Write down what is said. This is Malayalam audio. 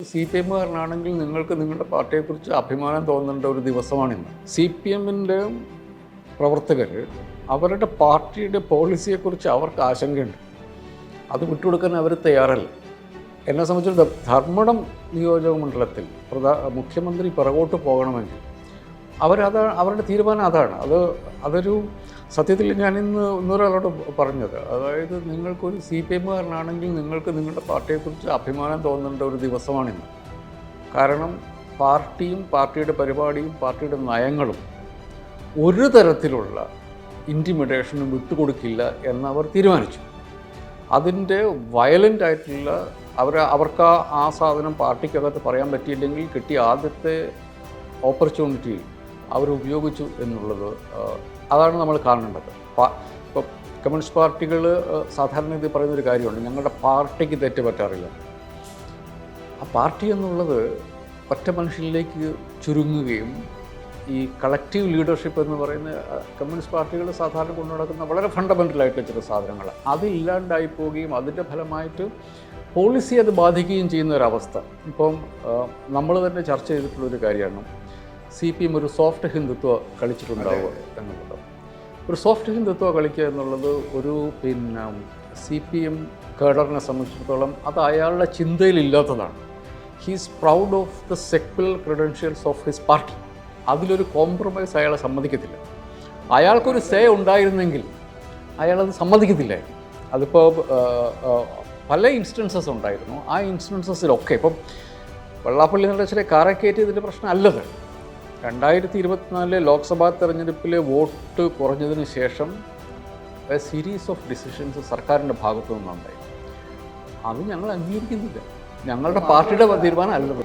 CPM-കാരനാണെങ്കിൽ നിങ്ങൾക്ക് നിങ്ങളുടെ പാർട്ടിയെക്കുറിച്ച് അഭിമാനം തോന്നേണ്ട ഒരു ദിവസമാണിന്ന്. CPM-ൻ്റെ പ്രവർത്തകർ അവരുടെ പാർട്ടിയുടെ പോളിസിയെക്കുറിച്ച് അവർക്ക് ആശങ്കയുണ്ട്. അത് വിട്ടുകൊടുക്കാൻ അവർ തയ്യാറല്ല. എന്നെ സംബന്ധിച്ചിടത്തോളം ധർമ്മടം നിയോജക മണ്ഡലത്തിൽ മുഖ്യമന്ത്രി പിറകോട്ട് പോകണമെങ്കിൽ അവരുടെ തീരുമാനം അതാണ്. അതൊരു സത്യത്തിൽ ഞാനിന്ന് ഒന്നൊരാളോട് പറഞ്ഞത്, അതായത് നിങ്ങൾക്കൊരു CPM-കാരനാണെങ്കിൽ നിങ്ങൾക്ക് നിങ്ങളുടെ പാർട്ടിയെക്കുറിച്ച് അഭിമാനം തോന്നേണ്ട ഒരു ദിവസമാണിന്ന്. കാരണം പാർട്ടിയും പാർട്ടിയുടെ പരിപാടിയും പാർട്ടിയുടെ നയങ്ങളും ഒരു തരത്തിലുള്ള ഇൻറ്റിമിഡേഷനും വിട്ടുകൊടുക്കില്ല എന്നവർ തീരുമാനിച്ചു. അതിൻ്റെ വയലൻ്റ് ആയിട്ടുള്ള അവർക്ക് ആ സാധനം പാർട്ടിക്കകത്ത് പറയാൻ പറ്റിയില്ലെങ്കിൽ കിട്ടിയ ആദ്യത്തെ ഓപ്പർച്യൂണിറ്റി അവരുപയോഗിച്ചു എന്നുള്ളത് അതാണ് നമ്മൾ കാണേണ്ടത്. ഇപ്പോൾ കമ്മ്യൂണിസ്റ്റ് പാർട്ടികൾ സാധാരണ ഇത് പറയുന്നൊരു കാര്യമുണ്ട്, ഞങ്ങളുടെ പാർട്ടിക്ക് തെറ്റ് പറ്റാറില്ല. ആ പാർട്ടി എന്നുള്ളത് ഒറ്റ മനുഷ്യനിലേക്ക് ചുരുങ്ങുകയും ഈ കളക്റ്റീവ് ലീഡർഷിപ്പ് എന്ന് പറയുന്ന കമ്മ്യൂണിസ്റ്റ് പാർട്ടികൾ സാധാരണ കൊണ്ടു നടക്കുന്ന വളരെ ഫണ്ടമെൻ്റലായിട്ടുള്ള ചില സാധനങ്ങൾ അതില്ലാണ്ടായി പോവുകയും അതിൻ്റെ ഫലമായിട്ട് പോളിസി അത് ബാധിക്കുകയും ചെയ്യുന്ന ഒരവസ്ഥ. ഇപ്പം നമ്മൾ തന്നെ ചർച്ച ചെയ്തിട്ടുള്ളൊരു കാര്യമാണ് CPM ഒരു സോഫ്റ്റ് ഹിന്ദുത്വ കളിച്ചിട്ടുണ്ടാവുക എന്നുള്ളത്. ഒരു സോഫ്റ്റ് ഹിന്ദുത്വ കളിക്കുക എന്നുള്ളത് ഒരു CPM കേഡറിനെ സംബന്ധിച്ചിടത്തോളം അത് അയാളുടെ ചിന്തയിലില്ലാത്തതാണ്. He's proud of the secular credentials of his party. അതിലൊരു കോംപ്രമൈസ് അയാളെ സമ്മതിക്കത്തില്ല. അയാൾക്കൊരു സേ ഉണ്ടായിരുന്നെങ്കിൽ അയാളത് സമ്മതിക്കത്തില്ലായിരുന്നു. അതിപ്പോൾ പല ഇൻസ്റ്റൻസസ് ഉണ്ടായിരുന്നു. ആ ഇൻസ്റ്റൻസസിലൊക്കെ ഇപ്പം വെള്ളാപ്പള്ളി നടേശനെ കാറക്കയറ്റിയതിൻ്റെ പ്രശ്നം അല്ലത്. 2024 ലോക്സഭാ തെരഞ്ഞെടുപ്പിലെ വോട്ട് കുറഞ്ഞതിന് ശേഷം സീരീസ് ഓഫ് ഡിസിഷൻസ് സർക്കാരിൻ്റെ ഭാഗത്തു നിന്നുണ്ടായി. അത് ഞങ്ങൾ അംഗീകരിക്കുന്നില്ല. ഞങ്ങളുടെ പാർട്ടിയുടെ തീരുമാനം അല്ലത്.